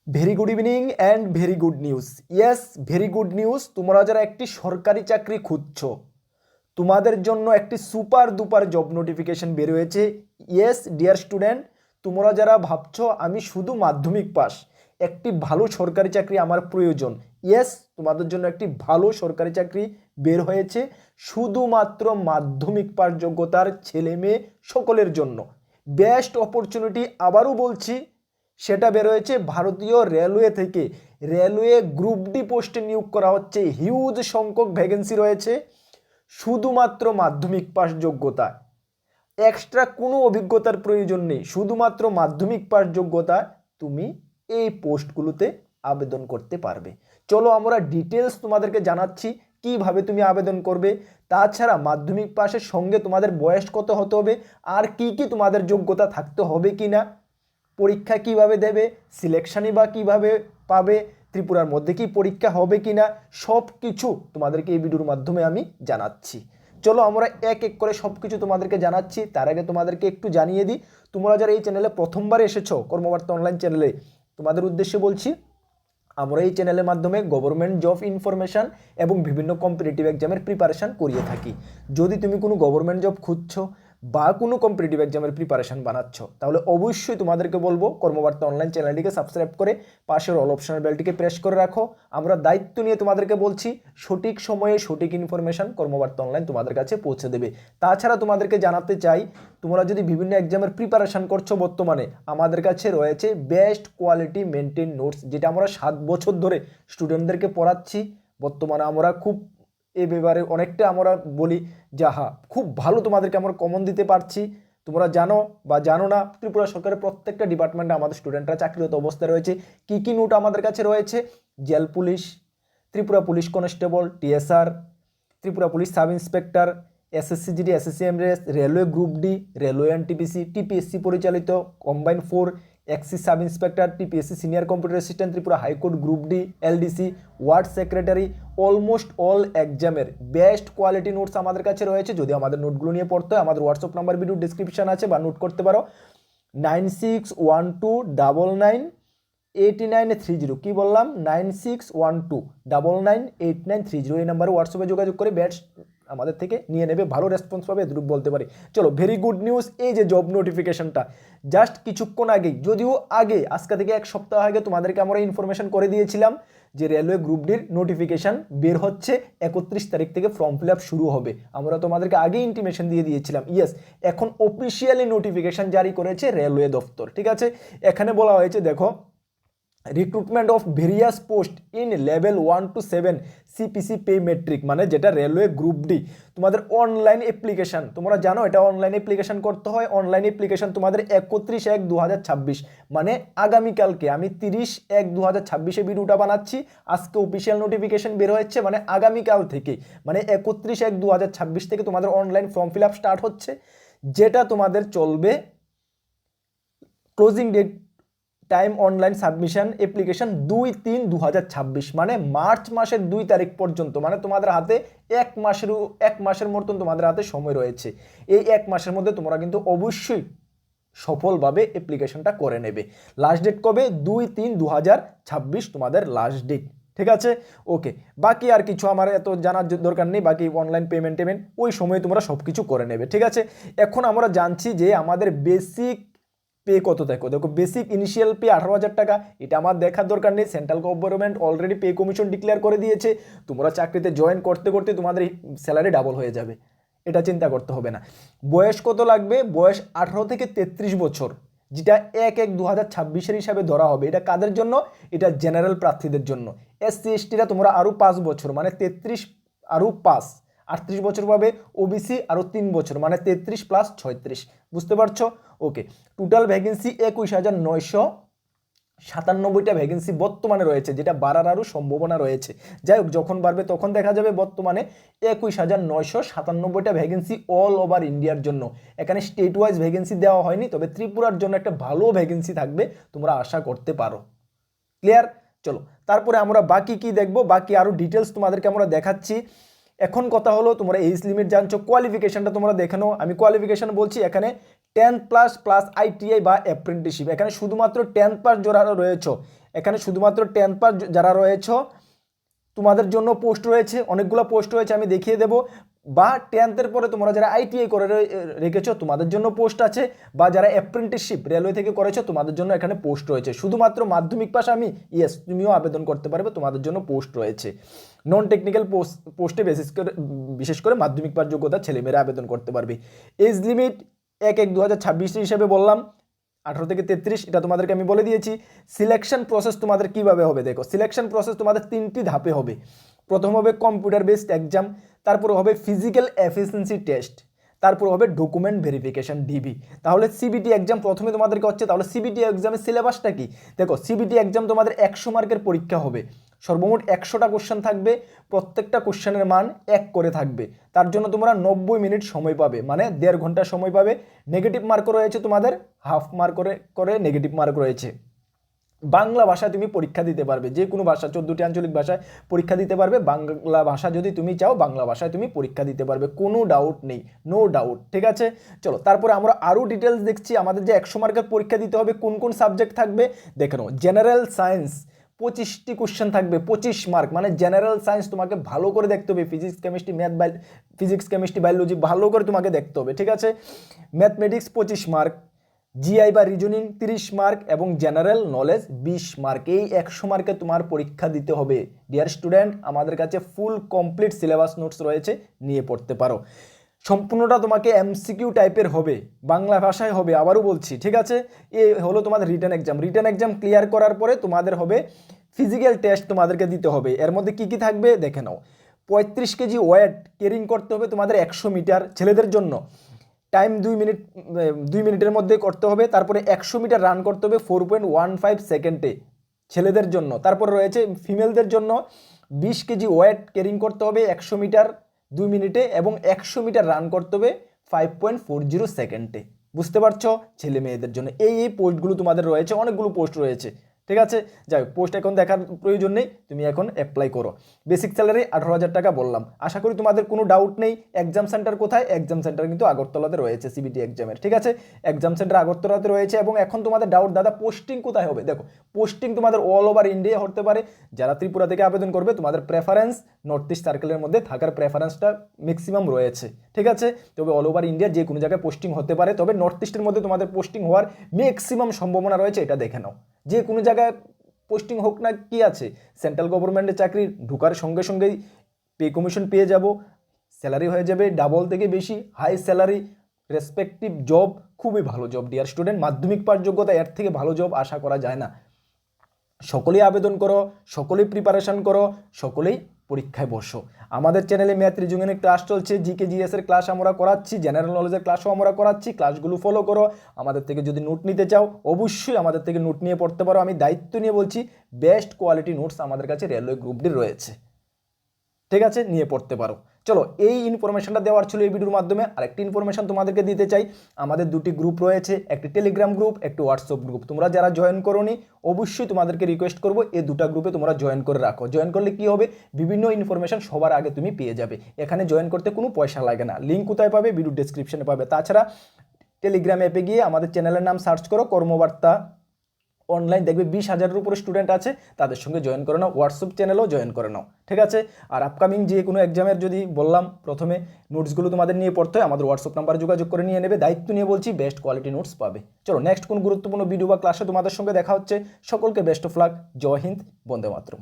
Very good evening and very good news. Yes, very good news. তোমরা যারা একটি সরকারি চাকরি খুঁজছো, তোমাদের জন্য একটি সুপার দুপার জব নোটিফিকেশন বের হয়েছে। ইয়েস ডিয়ার স্টুডেন্ট, তোমরা যারা ভাবছো আমি শুধু মাধ্যমিক পাস, একটি ভালো সরকারি চাকরি আমার প্রয়োজন। ইয়েস, তোমাদের জন্য একটি ভালো সরকারি চাকরি বের হয়েছে শুধুমাত্র মাধ্যমিক পাস যোগ্যতার ছেলে মেয়ে সকলের জন্য। বেস্ট অপরচুনিটি, আবারও বলছি, সেটা বের হয়েছে ভারতীয় রেলওয়ে থেকে। রেলওয়ে গ্রুপ ডি পোস্টে নিয়োগ করা হচ্ছে। হিউজ সংখ্যক ভ্যাকেন্সি রয়েছে শুধুমাত্র মাধ্যমিক পাস যোগ্যতা। এক্সট্রা কোনো অভিজ্ঞতার প্রয়োজন নেই, শুধুমাত্র মাধ্যমিক পাস যোগ্যতা তুমি এই পোস্টগুলোতে আবেদন করতে পারবে। চলো আমরা ডিটেলস তোমাদেরকে জানাচ্ছি কিভাবে তুমি আবেদন করবে। তাছাড়া মাধ্যমিক পাসের সঙ্গে তোমাদের বয়স কত হতে হবে, আর কি কি তোমাদের যোগ্যতা থাকতে হবে কি না, পরীক্ষা কিভাবে দেবে, সিলেকশনই বা কিভাবে পাবে, ত্রিপুরার মধ্যে কি পরীক্ষা হবে কি না, সব কিছু তোমাদেরকে এই ভিডিওর মাধ্যমে আমি জানাচ্ছি। চলো আমরা এক এক করে সব কিছু তোমাদেরকে জানাচ্ছি। তার আগে তোমাদেরকে একটু জানিয়ে দিই, তোমরা যারা এই চ্যানেলে প্রথমবার এসেছো কর্মবার্তা অনলাইন চ্যানেলে, তোমাদের উদ্দেশ্যে বলছি, আমরা এই চ্যানেলের মাধ্যমে গভর্নমেন্ট জব ইনফরমেশান এবং বিভিন্ন কম্পিটিটিভ এক্সামের প্রিপারেশান করিয়ে থাকি। যদি তুমি কোনো গভর্নমেন্ট জব খুঁজছো বা কোনো কম্পিটিটিভ এক্সামের প্রিপারেশান বানাচ্ছ, তাহলে অবশ্যই তোমাদেরকে বলবো কর্মবার্তা অনলাইন চ্যানেলটিকে সাবস্ক্রাইব করে পাশের অল অপশনাল বেলটিকে প্রেস করে রাখো। আমরা দায়িত্ব নিয়ে তোমাদেরকে বলছি সঠিক সময়ে সঠিক ইনফরমেশান কর্মবার্তা অনলাইন তোমাদের কাছে পৌঁছে দেবে। তাছাড়া তোমাদেরকে জানাতে চাই, তোমরা যদি বিভিন্ন এক্সামের প্রিপারেশান করছো, বর্তমানে আমাদের কাছে রয়েছে বেস্ট কোয়ালিটি মেনটেন নোটস, যেটা আমরা 7 বছর ধরে স্টুডেন্টদেরকে পড়াচ্ছি। বর্তমানে আমরা খুব এ ব্যাপারে অনেকটা আমরা বলি যে খুব ভালো তোমাদেরকে আমরা কমন দিতে পারছি। তোমরা জানো বা জানো না, ত্রিপুরা সরকারের প্রত্যেকটা ডিপার্টমেন্টে আমাদের স্টুডেন্টরা চাকরিরত অবস্থায় রয়েছে। কি কি নোট আমাদের কাছে রয়েছে? Jail police, Tripura police constable, TSR, Tripura police sub inspector, SSC GD, SSC এমরেস, railway group D, railway NTPC, TPSC পরিচালিত combined 4, excise sub inspector, TPSC senior computer assistant, Tripura high court group D, LDC, ward secretary, almost all এক্সামের best quality notes আমাদের কাছে রয়েছে। যদি আমাদের নোটগুলো নিয়ে পড়তে হয়, আমাদের হোয়াটসঅ্যাপ নাম্বার ভিডিও ডিসক্রিপশন আছে, বা নোট করতে পারো 9612998930। কি বললাম? 9612998930। এই নাম্বারে হোয়াটসঅ্যাপে যোগাযোগ করে ব্যাচ আমাদের থেকে নিয়ে নেবে, ভালো রেসপন্স পাবে, এটুকু বলতে পারি। চলো, ভেরি গুড নিউজ। এই যে জব নোটিফিকেশনটা জাস্ট কিছুক্ষণ আগেই, যদিও আগে আজকে থেকে 1 সপ্তাহ আগে তোমাদেরকে আমরা ইনফরমেশন করে দিয়েছিলাম যে রেলওয়ে গ্রুপ ডির নোটিফিকেশন বের হচ্ছে, 31 তারিখ থেকে ফর্ম ফিল আপ শুরু হবে। আমরা তোমাদেরকে আগে ইন্টিমেশন দিয়ে দিয়েছিলাম। ইয়েস, এখন অফিসিয়ালি নোটিফিকেশন জারি করেছে রেলওয়ে দপ্তর। ঠিক আছে, এখানে বলা হয়েছে, দেখো, recruitment of various post in level 1 to 7 CPC pay metric, মানে যেটা রেলওয়ে গ্রুপ ডি। তোমাদের অনলাইন অ্যাপ্লিকেশন, তোমরা জানো এটা অনলাইন অ্যাপ্লিকেশন করতে হয়। অনলাইন অ্যাপ্লিকেশন তোমাদের 31/1/2026, মানে আগামীকালকে। আমি 30/1/2026 ভিডিওটা বানাচ্ছি, আজকে অফিসিয়াল নোটিফিকেশন বের হচ্ছে, মানে আগামীকাল থেকে, মানে 31/1/2026 থেকে তোমাদের online form fill up start হচ্ছে, যেটা তোমাদের চলবে closing date time online submission application 2/3/2026, মানে মার্চ মাসের 2 তারিখ পর্যন্ত। মানে তোমাদের হাতে 1 মাসের মতন তোমাদের হাতে সময় রয়েছে। এই 1 মাসের মধ্যে তোমরা কিন্তু অবশ্যই সফলভাবে অ্যাপ্লিকেশনটা করে নেবে। লাস্ট ডেট কবে? 2/3/2026 তোমাদের লাস্ট ডেট। ঠিক আছে, ওকে। বাকি আর কিছু আমার এত জানার দরকার নেই, বাকি অনলাইন পেমেন্ট ওই সময় তোমরা সব কিছু করে নেবে। ঠিক আছে, এখন আমরা জানছি যে আমাদের বেসিক পে কত। দেখো বেসিক ইনিশিয়াল পে 18,000 টাকা। এটা আমার দেখার দরকার নেই, central government already pay commission declare করে দিয়েছে। তোমরা চাকরিতে জয়েন করতে করতে তোমাদের স্যালারি ডাবল হয়ে যাবে, এটা চিন্তা করতে হবে না। বয়স কত লাগবে? বয়স 18 থেকে 33 বছর, যেটা 1/1/2026 হিসাবে ধরা হবে। এটা কাদের জন্য? এটা জেনারেল প্রার্থীদের জন্য। এসসি এসটিরা তোমরা আরও 5 বছর, মানে 33 আরও 5, 38 বছর পাবে। ওবিসি আরও 3 বছর, মানে 33 + 36। বুঝতে পারছো? ওকে। টোটাল ভ্যাকেন্সি 21,997টা ভ্যাকেন্সি বর্তমানে রয়েছে, যেটা বাড়ার আরও সম্ভাবনা রয়েছে। যাই হোক, যখন বাড়বে তখন দেখা যাবে। বর্তমানে 21,997টা ভ্যাকেন্সি অল ওভার ইন্ডিয়ার জন্য। এখানে স্টেট ওয়াইজ ভ্যাকেন্সি দেওয়া হয়নি, তবে ত্রিপুরার জন্য একটা ভালো ভ্যাকেন্সি থাকবে, তোমরা আশা করতে পারো। ক্লিয়ার? চলো, তারপরে আমরা বাকি কি দেখবো, বাকি আরও ডিটেলস তোমাদেরকে আমরা দেখাচ্ছি। এখন কথা হলো, তোমরা এজ লিমিট জানছো, কোয়ালিফিকেশনটা তোমরা দেখে নাও। আমি কোয়ালিফিকেশন বলছি, এখানে 10+ প্লাস আইটিআই বা অ্যাপ্রেন্টিসশিপ। এখানে শুধুমাত্র 10 পাস যারা রয়েছে, এখানে শুধুমাত্র 10th পাস যারা রয়েছে তোমাদের জন্য পোস্ট রয়েছে, অনেকগুলো পোস্ট রয়েছে, আমি দেখিয়ে দেবো। বা 10th-এর পরে তোমরা যারা আইটিআই করে রেখেছো তোমাদের জন্য পোস্ট আছে, বা যারা অ্যাপ্রেন্টিসশিপ রেলওয়ে থেকে করেছো তোমাদের জন্য এখানে পোস্ট রয়েছে। শুধুমাত্র মাধ্যমিক পাস আমি ইয়েস তুমিও আবেদন করতে পারবে, তোমাদের জন্য পোস্ট রয়েছে। নন টেকনিক্যাল পোস্টে বিশেষ করে মাধ্যমিক পাস যোগ্যতা ছেলেমেয়েরা আবেদন করতে পারবে। এজ লিমিট 1/1/2026 হিসেবে বললাম 18 থেকে 33, এটা তোমাদেরকে আমি বলে দিয়েছি। সিলেকশন প্রসেস তোমাদের কিভাবে হবে দেখো, সিলেকশন প্রসেস তোমাদের 3টি ধাপে হবে। প্রথম হবে কম্পিউটার বেসড এক্সাম, তারপর হবে ফিজিক্যাল এফিসিয়েন্সি টেস্ট, তারপর হবে ডকুমেন্ট ভেরিফিকেশন ডিবি। তাহলে সিবিটি এক্সাম প্রথমে তোমাদেরকে হচ্ছে, তাহলে সিবিটি এক্সামের সিলেবাসটা কি দেখো। সিবিটি এক্সাম তোমাদের 100 মার্কের পরীক্ষা হবে, সর্বমোট 100টা কোশ্চেন থাকবে, প্রত্যেকটা কোশ্চেনের মান 1 করে থাকবে। তার জন্য তোমরা 90 মিনিট সময় পাবে, মানে 1.5 ঘন্টা সময় পাবে। নেগেটিভ মার্ক রয়েছে তোমাদের, হাফ মার্ক করে নেগেটিভ মার্ক রয়েছে। বাংলা ভাষায় তুমি পরীক্ষা দিতে পারবে, যে কোনো ভাষা 14টি আঞ্চলিক ভাষায় পরীক্ষা দিতে পারবে। বাংলা ভাষা যদি তুমি চাও বাংলা ভাষায় তুমি পরীক্ষা দিতে পারবে, কোনো ডাউট নেই, নো ডাউট। ঠিক আছে, চলো তারপরে আমরা আরও ডিটেলস দেখছি। আমাদের যে 100 মার্কের পরীক্ষা দিতে হবে, কোন কোন সাবজেক্ট থাকবে দেখে নাও। জেনারেল সায়েন্স 25টি কোশ্চেন থাকবে, 25 মার্ক, মানে জেনারেল সায়েন্স তোমাকে ভালো করে দেখতে হবে। ফিজিক্স কেমিস্ট্রি বায়োলজি ভালো করে তোমাকে দেখতে হবে। ঠিক আছে, ম্যাথমেটিক্স 25 মার্ক, জিআই বা রিজনিং 30 মার্ক এবং জেনারেল নলেজ 20 মার্ক। এই 100 মার্কে তোমার পরীক্ষা দিতে হবে। ডিয়ার স্টুডেন্ট, আমাদের কাছে ফুল কমপ্লিট সিলেবাস নোটস রয়েছে, নিয়ে পড়তে পারো। সম্পূর্ণটা তোমাকে এমসিকিউ টাইপের হবে, বাংলা ভাষায় হবে, আবারও বলছি। ঠিক আছে, এই হলো তোমাদের written exam. Written exam clear করার পরে তোমাদের হবে ফিজিক্যাল টেস্ট, তোমাদেরকে দিতে হবে। এর মধ্যে কি কি থাকবে দেখে নাও। 35 কেজি ওয়েট ক্যারিং করতে হবে তোমাদের 100 মিটার ছেলেদের জন্য, টাইম 2 মিনিটের মধ্যে করতে হবে। তারপরে 100 মিটার রান করতে হবে 4.15 সেকেন্ডে ছেলেদের জন্য। তারপর রয়েছে ফিমেলদের জন্য 20 কেজি ওয়েট ক্যারিং করতে হবে 100 মিটার 2 মিনিটে, এবং 100 মিটার রান করতে হবে 5.40 সেকেন্ডে। বুঝতে পারছো, ছেলে মেয়েদের জন্য এই পোস্টগুলো তোমাদের রয়েছে, অনেকগুলো পোস্ট রয়েছে। ঠিক আছে, যাই পোস্ট এখন দেখার প্রয়োজন নেই, তুমি এখন অ্যাপ্লাই করো। বেসিক স্যালারি 18,000 টাকা বললাম। আশা করি তোমাদের কোনো ডাউট নেই। এক্সাম সেন্টার কোথায়? এক্সাম সেন্টার কিন্তু আগরতলাতে রয়েছে সিবিটি এক্সামের। ঠিক আছে, এক্সাম সেন্টার আগরতলাতে রয়েছে। এবং এখন তোমাদের ডাউট, দাদা পোস্টিং কোথায় হবে? দেখো, পোস্টিং তোমাদের অল ওভার ইন্ডিয়া হতে পারে। যারা ত্রিপুরা থেকে আবেদন করবে তোমাদের প্রেফারেন্স নর্থ ইস্ট সার্কেলের মধ্যে থাকার প্রেফারেন্সটা ম্যাক্সিমাম রয়েছে। ঠিক আছে, তবে অল ওভার ইন্ডিয়া যে কোনো জায়গায় পোস্টিং হতে পারে, তবে নর্থ ইস্টের মধ্যে তোমাদের পোস্টিং হওয়ার ম্যাক্সিমাম সম্ভাবনা রয়েছে, এটা দেখে নাও। যে কোনো জায়গায় পোস্টিং হোক না, কি আছে, সেন্ট্রাল গভর্নমেন্টের চাকরি ঢোকার সঙ্গে সঙ্গেই পে কমিশন পেয়ে যাব, স্যালারি হয়ে যাবে ডাবল থেকে বেশি, হাই স্যালারি, রেসপেক্টিভ জব, খুবই ভালো জব। ডিয়ার স্টুডেন্ট, মাধ্যমিক পাস যোগ্যতা, এর থেকে ভালো জব আশা করা যায় না। সকলেই আবেদন করো, সকলেই প্রিপারেশন করো, সকলেই পরীক্ষায় বসো। আমাদের চ্যানেলে ম্যাথ রিজনিংয়ের ক্লাস চলছে, জিকে জিএস এর ক্লাস আমরা করাচ্ছি, জেনারেল নলেজের ক্লাসও আমরা করাচ্ছি। ক্লাসগুলো ফলো করো। আমাদের থেকে যদি নোট নিতে চাও অবশ্যই আমাদের থেকে নোট নিয়ে পড়তে পারো। আমি দায়িত্ব নিয়ে বলছি, বেস্ট কোয়ালিটি নোটস আমাদের কাছে রেলওয়ে গ্রুপটির রয়েছে। ঠিক আছে, নিয়ে পড়তে পারো। চলো, এই ইনফরমেশনটা দেওয়ার ছিল এই ভিডিওর মাধ্যমে। আরেকটি ইনফরমেশন তোমাদেরকে দিতে চাই। আমাদের 2টি গ্রুপ রয়েছে, একটি টেলিগ্রাম গ্রুপ, একটি হোয়াটসঅ্যাপ গ্রুপ। তোমরা যারা জয়েন করোনি অবশ্যই তোমাদেরকে রিকোয়েস্ট করবো এই 2টা গ্রুপে তোমরা জয়েন করে রাখো। জয়েন করলে কি হবে, বিভিন্ন ইনফরমেশন সবার আগে তুমি পেয়ে যাবে। এখানে জয়েন করতে কোনো পয়সা লাগে না। লিঙ্ক কোথায় পাবে? ভিডিও ডেসক্রিপশনে পাবে। তাছাড়া টেলিগ্রাম অ্যাপে গিয়ে আমাদের চ্যানেলের নাম সার্চ করো, কর্মবার্তা অনলাইন, দেখবে 20,000-এর উপরে স্টুডেন্ট আছে, তাদের সঙ্গে জয়েন করে নাও। হোয়াটসঅ্যাপ চ্যানেলও জয়েন করে নাও। ঠিক আছে, আর আপকামিং যে কোনো এক্সামের যদি বললাম প্রথমে নোটসগুলো তোমাদের নিয়ে পড়তে হয়, আমাদের হোয়াটসঅ্যাপ নাম্বারে যোগাযোগ করে নিয়ে নেবে। দায়িত্ব নিয়ে বলছি, বেস্ট কোয়ালিটি নোটস পাবে। চলো, নেক্সট কোন গুরুত্বপূর্ণ ভিডিও বা ক্লাসে তোমাদের সঙ্গে দেখা হচ্ছে। সকলকে বেস্ট অফ লাক। জয় হিন্দ, বন্দে মাতরম।